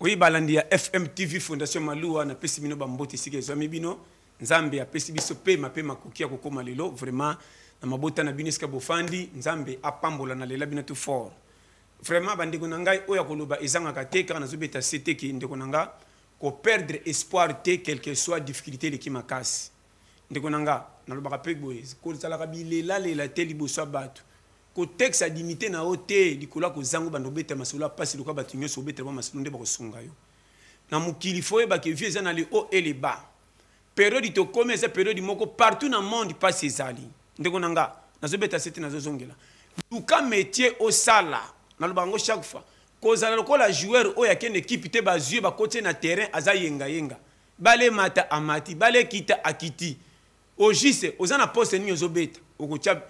Oui, balandi ya FM TV Fondation Malua na pesi bino bambote sike zami bino nzambe apesi biso pe makokia kokoma lelo vraiment na mabota na bino eska bofandi nzambe apambola na lela bino tout fort vraiment bandeko na ngai oya koloba ezanga kate car nazobeta cité ki ndeko na nga ko perdre espoir te quelle que soit difficulté le ki makasi ndeko na nga na lobaka pe boye ko tsala ka bilela lela te liboso batu ko texte a limité na ote likola ko zango bando beta masolo pasi lokwa batu nyoso beta ba masolo nde ba ko sunga yo na mukili foye ba ke vie na le haut et le bas période to comme esa période moko partout dans le monde passe ezali ndeko nanga nazobeta sete nazozongela luka métier au sala na lobango chaque fois kozala lokola joueur oya ken équipe te ba yeux ba côté na terrain aza yenga bale mata amati bale kita akiti au juste ozana poste ni ozobeta okocha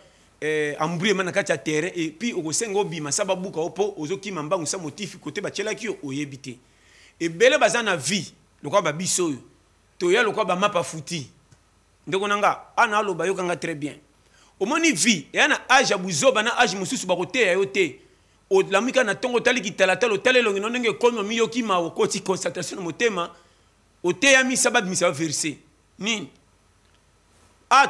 ambrouille mana kati ya terrain et puis okosenga obima sababuka opo ozokima mbangu sa motif côté ba tchelaki oyebite et bele bazana vie lokwa ba biso toya lokwa ba mapa futi ndeko nanga ana aloba yokanga très bien omoni vie yana âge abuzoba na âge mususu ba kote ya yote o lamika na tongo tali kitalatalo tale longi nonenge kono miyoki ma okoti constatation motema ote ya mi sababu mi sa verser nini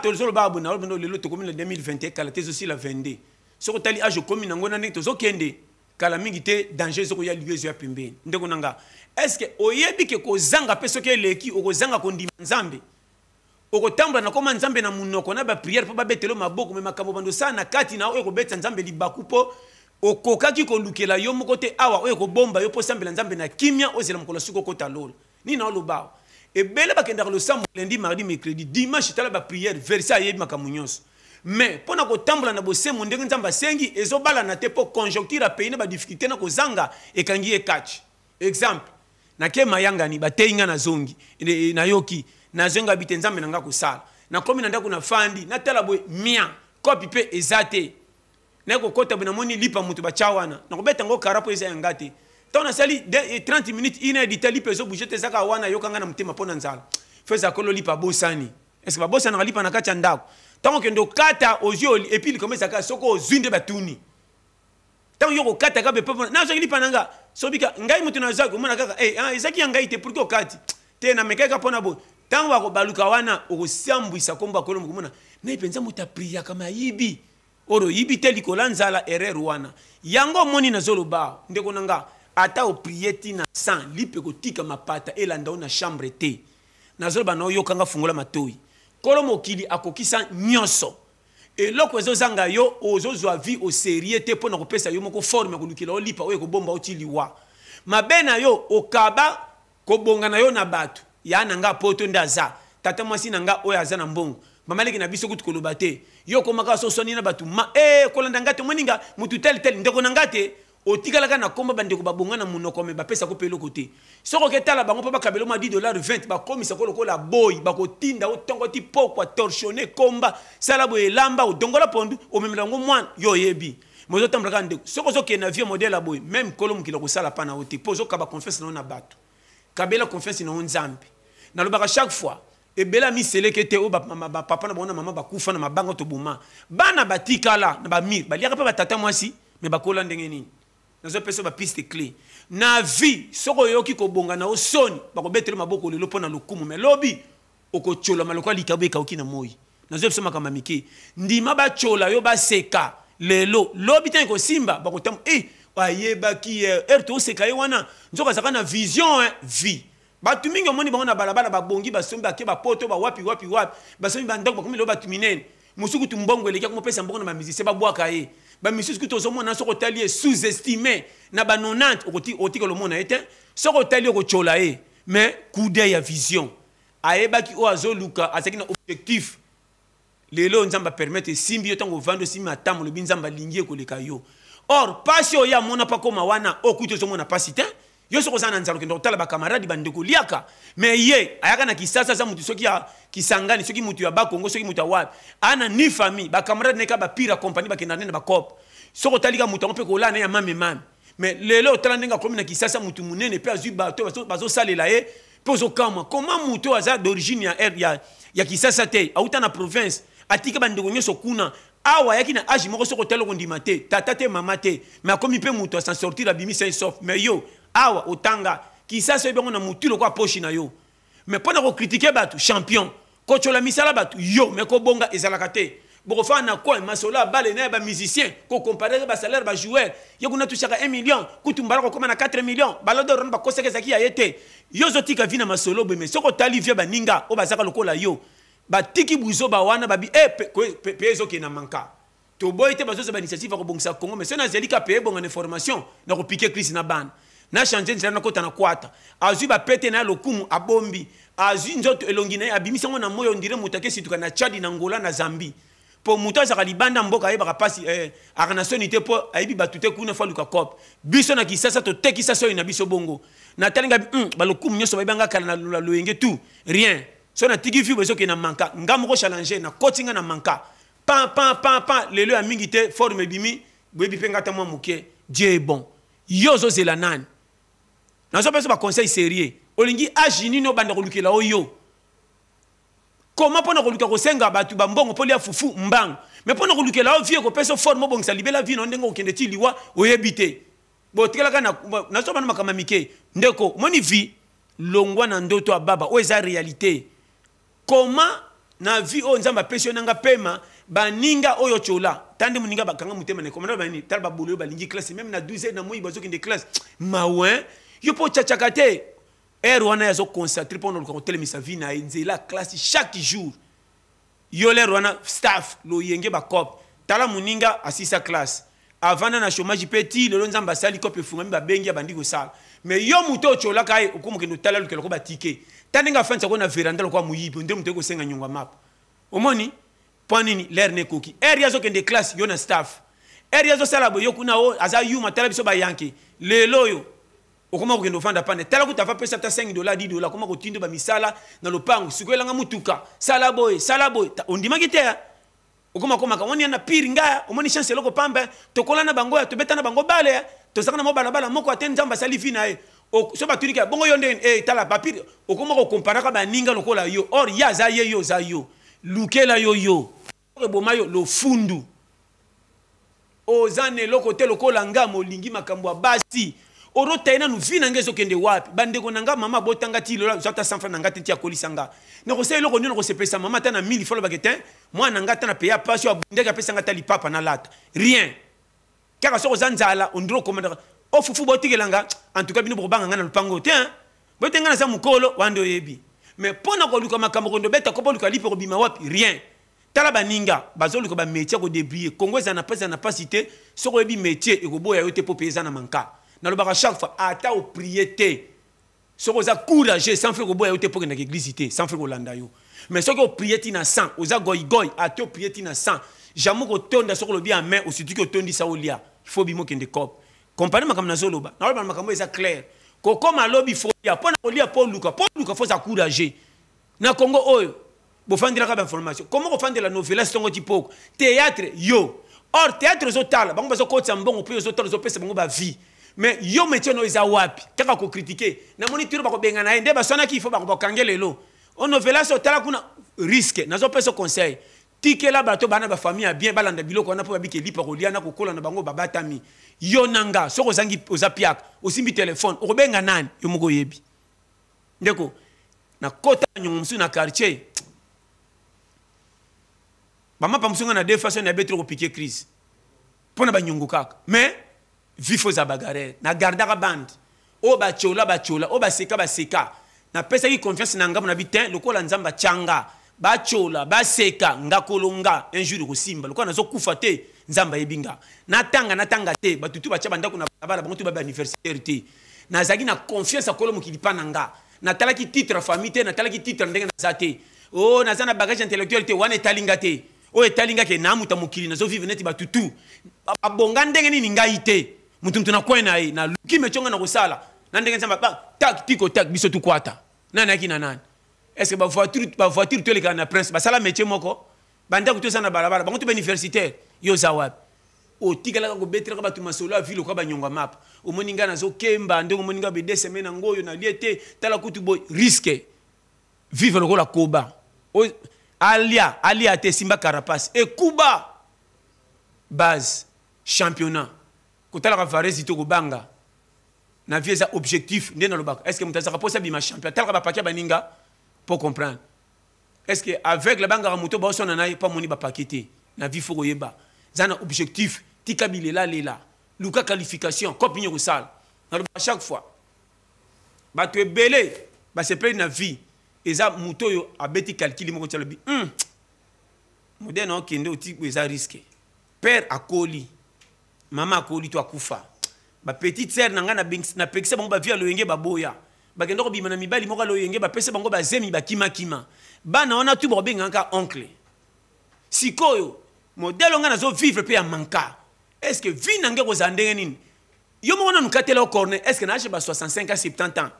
tolzolo ba abona olbendo lelo to komina 2021 kala tezo si la 22 soko tali âge komi nango na ndenge tozo kende kala mingi te danger soko ya liwezo ya pembeni ndeko nanga est-ce que oyebi ke ko zanga peso ke leki o ko zanga ko ndima nzambe o ko tambla na koma nzambe na munoko na ba prière po ba betelo maboko me makambo bando sana kati na o ko beta nzambe libaku po o kokaki ko lukela yo moko te awa o ko bomba yo po sambela nzambe na kimia o zela mkola suko kota lolo ni na lo ba e bele ba kenda lo sambo lundi mardi mercredi dimanche tala ba prière verset ayebi makambo nyonso mais pona ko tambla na bosemo ndenge nzamba sengi ezobala na te po conjoncture a pays na ba difficulté na ko zanga e kangi e catch exemple na ke mayanga ni bateinga na zongi na yoki na zonga bite nzambe nanga kusala na komi na ndako na fandi na tala boy mia kopi pe ezate na ko kota bina moni lipa mutu ba chawana na ko beta ngo karapo eza ngate tona sali 30 minutes ina edita lipa zo bouger te zaka wana yokanga na mutema pona nzala feza kolo lipa bosani est-ce que ba bosana na lipa na kati ndako tant que ndo kata ozioli et puis il commence à soko ozinde batuni tant yoko kata ka be pepo na zo lipa nanga sobika ngai mutu na zako mona kaka ezaki ngai te pour que okati te na mekeka pona bo tant wa ko baluka wana okosambwisa komba kolo mona na ipenza muta priya kama yibi oro yibi te likola nzala erreur wana yango moni na zolo ba ndeko nanga ata o prieti na sang lipe ko tika mapata elanda na chambre te na zolo ba no yokanga fungola matoi kolo mokili akokisa nyonso et loko ezozanga yo ozozwa vie au sérieux te pona kopesa yo moko forme ko lukila olipa oyo ko bomba otiliwa mabena yo okaba ko bonga na yo na batu ya nanga poto ndaza tata mwasi nanga oyo azana mbongo mamaleki na biso kutu koloba te yo komaka so soni na batu kolanda ngate moninga mutu tel ndeko nangate otikalaka na komba bandeko babonga na munoko me bapesa ko pelo kote soko ketala bango pa bakabelo ma $10 20 bakomisa ko lokola boy bakotinda otongo ti pokwa torsionner komba sala boye lamba odongola pondu omemela ngo mwana yo yebi mozo tambraka ndeko soko zo ke na vie modèle boy même kolom kilo ko sala pana oti pozo ka ba confiance na batu kabela confiance na nzambe na lobaka chaque fois e bela mi seleke te o ba papa na bona mama bakufa na mabanga to buma bana batikala na ba mir baliaka pa batata mwasi me bakola ndenge nini nazo peso ba piste clé na vie soko yoki ko bonga na osoni bako betelo maboko lelo pona lokumu me lobi okochola maloko likabe ka okina moyi nazo peso makama mike ndima ba chola yo ba seka lelo lobi tan ko simba bako tam ayeba ki erto seka ye wana nzoka saka na vision vie batu mingi omoni bango na balabala babongi basombi ake bapoto ba wapi basombi bandako bakomelo batu minene musuku tumbongo eleki ko pesa mbongo na musicien babwaka ye ba misusu kuto zo mona soko tali sous-estimé na ba 90 okoti ko lo mona ete soko tali ko chola e mais coup d'œil ya vision ayeba ki o azoluka azaki na objectif lelo nzamba permettre simbi yo tango vando simi atamu lo binzamba lingie ko leka yo or passion ya mona pa koma wana okuto zo mona pasite yo soko sana nzalo kendo tala ba camarade bandeko liaka mais ye ayaka na kisasa za mutu soki ya kisangani soki mutu ya bakongo soki mutu ya wapi ana ni famille ba camarade neka ba pira compagnie ba kenane na ba cop soko talika mutu mpe ko la na ya mame mais lelo tala ndenga komi na kisasa mutu munene pe azui bato bazo salela ye pozo kama comment mutu aza d'origine ya kisasa te auta na province atika bandeko nyoso kuna awa yaki na âge moko soko talo kondima te tata te mama te mais akomi pe mutu a s'en sortir abimi sain sauf mais yo awa otanga Kisasa ebongo na mutu loko poche na yo. Mais pendant ko critiquer batu champion, ko chola misala batu yo mais ko bonga ezalaka te. Boko fa na quoi masola bale na ba musicien ko comparer ba salaire ba joueur. Yo kuna tushaka 1 million, kutumbala ko koma na 4 millions. Balo de ron ba koseka zaki ya yete. Yo zotika vina masolo be mais soko tali via ba ninga o ba zaka lokola yo. Ba tiki buzo ba wana ba bi pezo ki na manka. To boy te bazo ba initiative ko bongisa Congo mais sona zelika pe bonga information na ko piquer crise na ban. Na changer nzela na kota na kwata. Azu ba pete na lokumu abombi. Azu nzoto elongi na abimisa ngo na moyo ndire mutake situka na Chad na Angola na Zambie. Po muto azaka libanda mboka yeba kapasi akanasonité po ayibi batute kuna fa luka kop. Biso na Kisasa to tekisa so ina biso bongo. Na talinga ba lokumu nyoso ba banga kala na loyenge tout. Rien. So na tiki fi beso ke na manka. Ngamo ko challenger na kotinga na manka. Pan lelo ya mingi te forme bimi bebi penga ta mwa muke. Dieu est bon. Yozo zela nani. Na so peso ba conseil sérieux. Olingi agini no banda kolukela oyo. Comment pona koluka ko senga batu ba mbongo poli ya fufu mbang. Mais pona kolukela o vie ko peso forme bongo sa libela vie no ndengo kende ti liwa oyebite. Bo tikala kana na so bana makama mike. Ndeko moni vie longwa na ndoto ya baba o eza réalité. Comment na vie o nzamba pesio nanga pema baninga oyo chola tande muninga bakanga mutema ne komanda bani talba bolo balingi classe même na 12 na moyi bazo kende classe mawen yo po tchakate wana yazo concentrer pendant le telemisa vie na nzela classe chaque jour yo le wana staff lo yenge ba cop tala muninga asisa classe avant na chômage petit le nzamba sali cop efungami ba bengi abandi ko sala mais yo muto chola kai okumu kendo tala lokelo ko ba ticket tande nga fansa ko na veranda lo kwa muyibi ndemu te ko senga nyonga map omoni Panini l'air ne koki. Yazo kende classe yo na staff. Yazo salabo yo kuna o aza yuma tala biso ba yanki. Lelo yo. Okoma ko kendo fanda pane. Tala ko tafa pesa ta $5 $10 koma ko tindo ba misala na lopango. Sikoela nga mutuka. Salabo. Ondima kitea. Okoma koma ka woni na pire ngaya. Omoni chance loko pamba. Tokola na bango ya to beta na bango bale. To saka na mo bala moko atenda nzamba sali fina e. O so batunika bongo yo nde tala papire. Okoma ko compara ka ba ninga lokola yo. Or ya za ye yo za yo. Lukela yo. Bomayo lo fundu ozane lokote lokola ngamo lingi makambo basi oro taina nu vina ngezo kende wapi bandeko nanga mama botanga ti lola zata sanfa nanga ti akolisanga na ko sey loko nino ko sepesa mama tana 1000 folo bagete moi nanga tana peya pasio abundeka pesa ngata lipapa na lata rien kaka soko zanzala ondro komanda o fufu botikelanga en tout cas bino bobanga ngana lupango te botenga na za mukolo wando yebi mais pona ko luka makambo kondo beta ko luka lipe ko bima wapi rien. Tala baninga bazolu ko ba métier ko débrouiller Congo za na pas cité soko ebi métier e ko boya yote po pesa na manka na lobaka chaque fois ata o prier soko za courage sans faire ko boya yote po na église té sans faire ko landa yo mais soko o prier ti na 100 oza goy ata o prier ti na 100 jamu ko tonda soko lobi en main aussi ko tondi sa olia il faut bimo kende cop compagnie makam na zoloba na loba makambo eza clair ko koma lobi fo ya pona olia po luka faut za courage na Congo oyo bofandira ka information comment ofandira la novela stongo tipoko théâtre yo or théâtre zotala bango bazo kotsa mbongo pe zotala zo pesa bango ba vie mais yo métier no eza wapi kaka ko critiquer na moniteur ba ko benga na ende ba sona ki fo ba ko kangelelo on novela so tala kuna risque nazo pesa conseil tikela bato bana ba famille bien balanda biloko na po ba bike lipa ko lia na ko kola na bango babatami yo nanga soko zangi ozapiak osimbi téléphone o benga nani yo mugo yebi ndeko na kota nyonso na quartier. Bama pa msunga na deux façons na betro piquer crise. Pona ba nyungu kaka. Mais vifo za bagarre na gardaka band. O ba chola, o ba seka. Na pesa ki confiance na ngam na bitin lokola nzamba changa. Ba chola, ba seka ngakolonga un jour ko simba. Lokola nazo kufa te nzamba yebinga. Na tanga te batutu ba chabanda kuna bala bango tu ba universitaire te. Na zagi na confiance akolo mukilipa nanga. Na talaki titre famille te, na talaki titre ndenge na zate. Oh na zana bagage intellectuel te wane talinga te. O etalinga ke na muta mukili na zo vivre neti batutu abonga ndenge nini ngai te mutu na kwena ai na luki mechonga na kusala na ndenge nzamba tak tiko tak biso tu kwata nani akina nani est-ce que ba voiture to le kana prince ba sala métier moko banda kuto sana balabala bango to ba universitaire yo zawab o tigala ko betre ka batu masolo a ville ko ba nyonga map o moninga na zo kemba ndenge moninga be 2 semaines ngoyo na liete tala kutu boy risque vivre ko la koba o Alia te Simba Carapace et Kuba base championnat kotala ka Varese to ko banga na vie eza objectif nde na lobaka est-ce que mutazaka posa bima champion talaka ba paquet baninga pour comprendre est-ce que avec la banga muto ba sona na pas moni ba paqueté na vie faut yeba zana objectif tika bilela lela luka qualification copie ni rusal na chaque fois ba tu belé ba se plaît na vie eza muto yo abeti calcul mo ko tshalo bi modèle non kende oti eza risqué père akoli mama akoli to akufa ba petite sœur nanga na pekisa bango ba via loyenge ba boya ba kendo ko bima na mibali moko loyenge ba pese bango ba zemi ba kima kima bana ona tu bo benga nka oncle sikoyo modèle nga nazo vivre pe ya manka est-ce que vie nanga ko zandenge nini yo mo na nukatela au corner est-ce que na ba 65 à 70 ans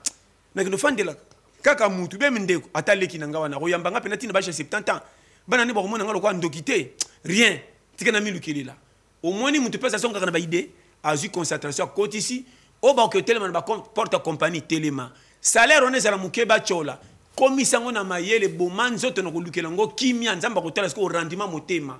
na kendo fandela kaka mutu be mindeko ataleki nanga wana royamba nga penati na ba 70 ans bana ni ba ko mona nga lokwa ndokité rien tikana milukelela au moins ni mutu pesa songa kana ba idée a eu concentration côté ici au bas que tellement ba porte compagnie téléma salaire on est à la mukeba chola komisango na mayele bomanzo to na kolukela ngo kimia nzamba ko tala ko rendement motema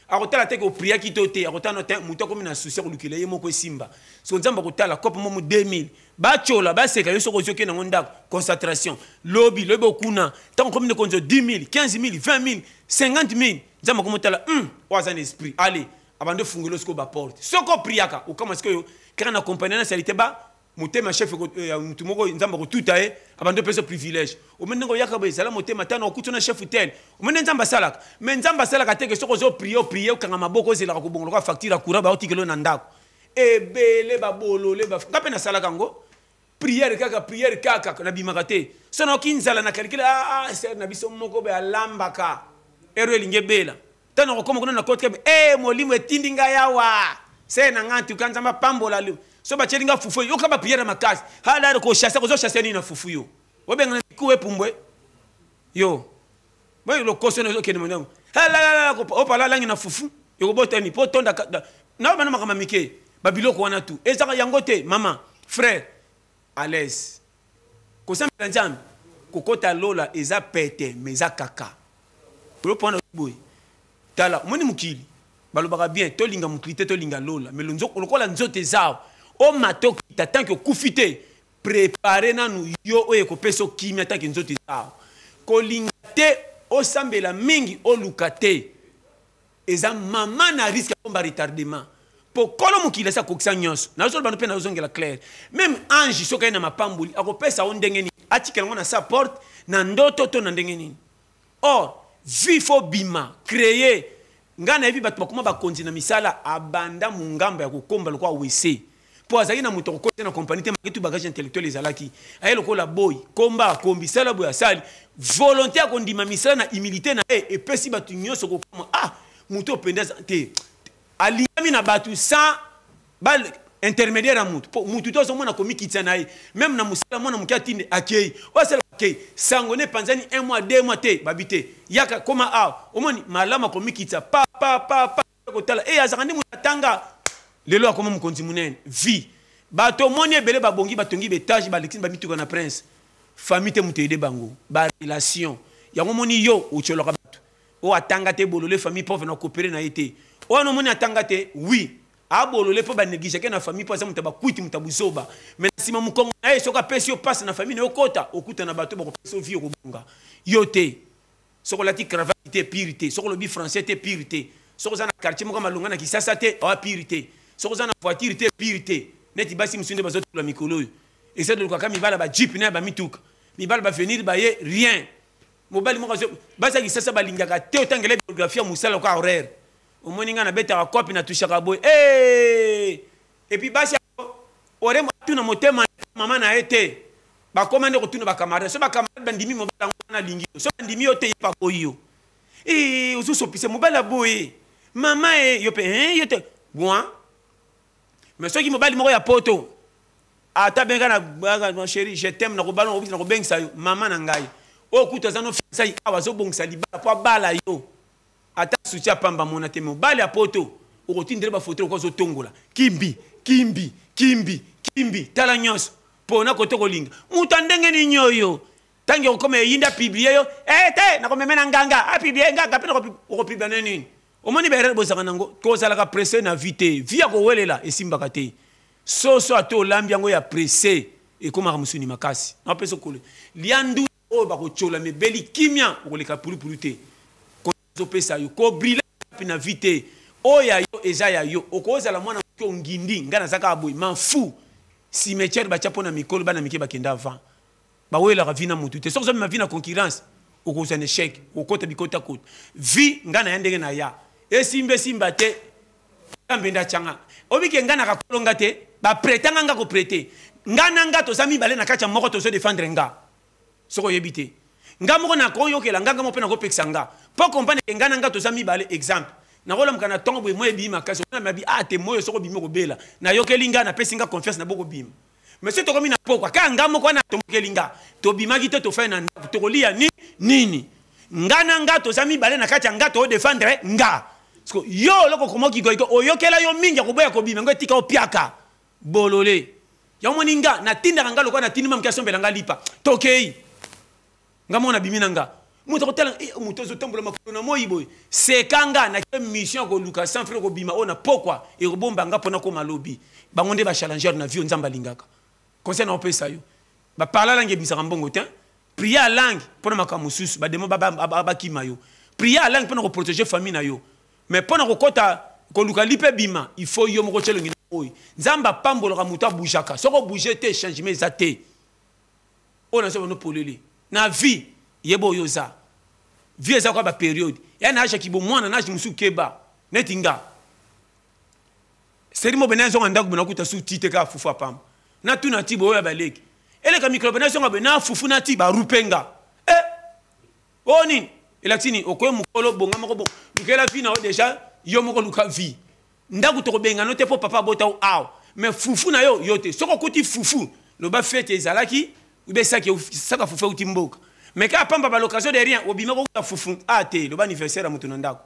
a ko tala te ko priya kitote a ko tala no muto ko mina souci ko lukela yemo ko simba so nzamba ko tala kopo mo 2000 ba chola ba seka yo so ko zoke na ngonda concentration lobby lebo kuna tant ko mina konzo 10000 15000 20000 50000 nzamba ko motala waza un esprit allez abando fungelo sko ba porte soko priaka o kama sko yo kana compagnie na salite ba mutema chef mutu moko nzamba ko tuta abando peso privilège o menengo yaka ba sala mutema tano okutuna chef tel o menen nzamba salaka mais nzamba salaka te ke soko zo prier o kanga maboko zela ko bongo ko facture courant ba otikelo na ndako ebele ba bolole ba kape na salaka ngo prière kaka na bimaka te sono kinzala na calcule c'est na biso moko be alambaka ero elinge bela tano ko na kote molimo etindi nga yawa se na ngantu kanzamba pambola lu so ba chelinga fufu yo ka ba prière makasi hala ko chasser ko zo chasser ni na fufu yo obenga ku epumbwe yo boy lo kosono zo kene monango hala ko opala langi na fufu yo ko botani po tonda na bana makama mike ba biloko wana tu ezaka yango te mama frère à l'aise ko sambela nzambe ko kota lola eza pete meza kaka ko pona boy tala moni mukili balobaka bien tolinga mukilite tolinga lola mais lonzo lokola nzote zao o matoki tant que kufite préparer nanu yo oye ko peso kimia tant que nzote zao ko lingate o sambela mingi o lukate eza mama na risque komba retardement pour kolo mukili sa kokisa nyonso na zo bano pe na zongela clair même ange soka na mapambuli akopesa o ndenge ni atikela ngona sa porte na ndoto to na ndenge ni or vifo bima créer ngana ebi batu bakoma bakonzi na misala abanda mungamba ya kokomba lokwa wc po azaki na muto ko na compagnie te makitu bagage intellectuel ezalaki aye lokola boy komba kombi sala boya sali volonté ya kondima misala na humilité na epesi batu nyonso kokoma muto pendeza te alingami na batu sans bal intermédiaire à mutu to so mona komikitsa na même na musala mona mukatinde akei osala akei sangone panzani 1 mois 2 mois te babité yaka koma omoni malama komikitsa pa kotala azakandi mutanga lelo akoma mukonzi munene vie bato moni ebele babongi batongi betage balexine bamituka na prince famille te mutede bango ba relation yango moni yo ocholoka bato o atanga te bolole famille pauvre na coopérer na été o no moni atanga te oui abolole po ba négliger ke na famille po azamu taba kuiti mutabuzoba mais sima mukongo na soka pesi yo passe na famille yo kota okuta na bato bako peso vie ko bonga yo te soko lati cravate te purité soko lobi français te purité soko za na quartier moko malunga na kisasa te purité soko za na voiture te purité neti basi musunde bazoto la mikolo et c'est de ka mibala ba jeep na ba mituka mibala ba venir ba ye rien mobali moko basa kisasa balingaka te otangele biographie musala ko horaire au moins nga na beta copie na tushaka boy et puis basi ore matu na motema mama na été ba commande ko tuna ba camarade so ba camarade bandimi mobala na lingi so bandimi yo te pa boyo ozo so pise mobala boy mama yo pe yo te bon mais so ki mobali moko ya poto ata benga na mon chéri je t'aime na ko balon obi na ko bengisa yo mama na ngai o kuto zano fisa awazo bongisa libala po bala yo ata soutien pamba mona te mobali ya poto okotindele ba photo ko zo tongola kimbi tala nyonso pona koto kolinga mutandenge ni nyoyo tangi okome yinda publier yo te na komemena nganga publier nganga pe ko publier nini omoni bere bozaka nango ko zala ka presser na vite via ko welela esimbaka te soso ato lambi yango ya pressé et comme ramusuni makasi na peso kole liandu o ba ko chola me beli kimia ko le kapulu te ko zo pesa yo ko briller na vite o ya yo eza ya yo okoza la mwana ko ngindi ngana zaka aboy man fou cimetière ba chapona mikolo bana miki bakenda avant ba wela ravina mutu te sozo ma vie na concurrence okoza un échec okota bikota kota vie ngana yandenge na ya simba te kambenda changa obike ngana ka kolonga te ba pretanga nga ko prêter ngana nga to sami balé na kacha moko to se défendre nga soko yebite nga moko na ko yokela nga mo pe na ko peksa nga po comprendre que ngana nga to sami balé exemple na rola mkana tongo boy moye bima kasi na mabi te moyo soko bima ko bela na yokeli nga na pesi nga confiance na boko bima mais c'est to komi na poko ka nga moko na to mokeli nga to bima gite to fa na to kolia nini ngana nga to sami balé na kacha nga to défendre nga yo loko komoki goiko oyokela yo mingi ko boya ko bima ngo tika opiaka bolole ya moninga na tinda ngalo ko na tinima mkiaso mbela ngalipa tokei ngamona bimina nga muto kotela muto zo tombola makolo na moyiboy sekanga na mission ko luka sans frère ko bima ona pourquoi e robomba nga pona ko malobi bangonde ba challenger na vie nzamba lingaka conseil na opesa yo ba parla langue bisaka mbongo te prier langue pona makamususu ba demo ba kimayo prier langue pona ko protéger famille na yo mais pona ko kota ko luka lipe bima il faut yo moko chelo ngina oy nzamba pambola muta boujaka soko bouger te changement zaté ona so no polele na vie yebo yoza vie eza kwa ba période ya na acha kibo mwana na musu keba netinga serimo benazo nganda kubona kuta su tite ka fufu pam na tuna tibo ya baleki ele ka microbenazo ngabe na fufu na tiba rupenga oni elatini okoye mukolo bonga mako bon lukela vie na déjà yo moko luka vie ndaku to benga no te po papa bota aw mais fufu na yo yote soko kuti fufu lo ba fete ezalaki ube saki saka fufu utimboka mais ka pamba ba l'occasion de rien obima ko ta fufu te lo ba anniversaire a mutu ndako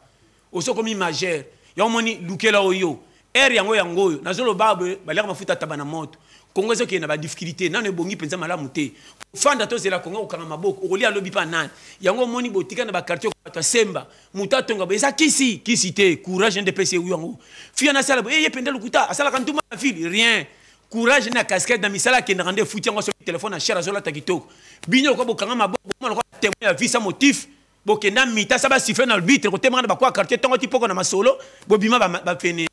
osoko mi majeur ya moni lukela oyo yango yango nazolo babe baleka mafuta tabana moto kongo zo ke na ba difficulté nane bongi penza malamu te fanda to zela kongo okanga maboko okoli alobi pa nani yango moni botika na ba quartier ko ta semba mutato ngaba eza kisi te courage de PC yango fia na sala ye penda lukuta asala kantuma na fili rien courage na casquette na misala ke na rende futi yango so téléphone na cher zola takitoko binyo ko bokanga maboko mo ko témoin ya visa motif bokenda mita saba siffler na arbitre ko témoin ba kwa quartier tongo tipoko na masolo bobima ba fene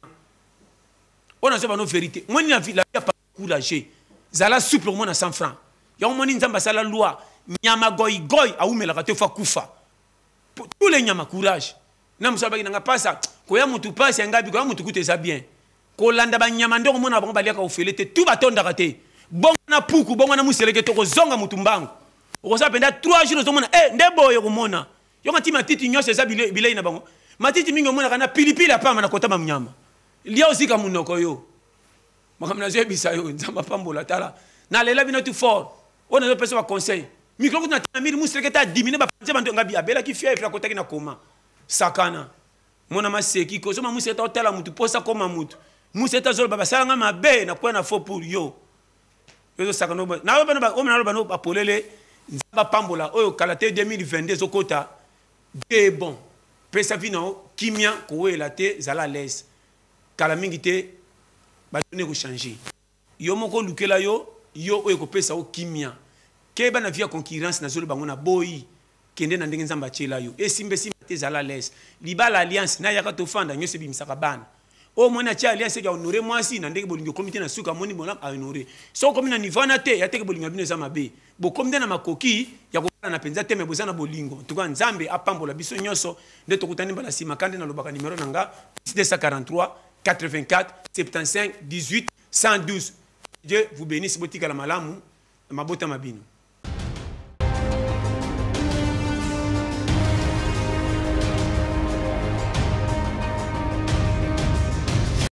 on a no vérité moi ni la vie pas courage zala souple moi na 100 francs ya moni nzamba sala loi nyama goy a umela ka te fa kufa tous les nyama courage na musaba kinanga pasa ko ya mutu pasa ngabi ko ya mutu kuteza bien ko landa ba nyama ndoko mona bango balia ka ofelete tout batonda kate bongo na puku bongo na museleke to ko zonga mutu mbangu ko sa penda 3 jours zo mona ndebo yo ko mona yo ngati matiti nyose za bilei na bango matiti mingi mona kana pilipili apama na kota mnyama lia aussi comme munoko yo makamna zo bisa yo nzamba pambola tala na lela bino tu fort on a besoin de conseil micro kuna tamiri museleke ta diminuer ba panje bando ngabi abela ki fier fra kota kina koma sakana mona maseki ko so ma museta otala mutu posa koma mutu museta zolo baba sala ngama be na kwa na fo pour yo yo sakano na bana ba omna bana ba polele nzamba pambola oyo kalate 2022 zokota de bon pesa vino kimia ko ela te zala les kala mingi te ba donner ko changer yo moko lukela yo oyo ko pesa o kimia ke bana via concurrence na zolo bango na boyi kende na ndenge nzamba chela yo esimbe te zala les libala alliance na yaka to fanda nyose bimisaka bana o mona cha alliance ya honorer moi si na ndenge bolingo comité na suka moni bona a honorer so comme na niveau na te ya teke bolingo bino za mabe bo comité na makoki ya ko na penza te me bozana bolingo tuka nzambe apambola biso nyoso nde tokutani bala sima kande na lobaka numéro nanga 243 84 75 18 112. Dieu vous bénisse botika la malamu mabota mabino.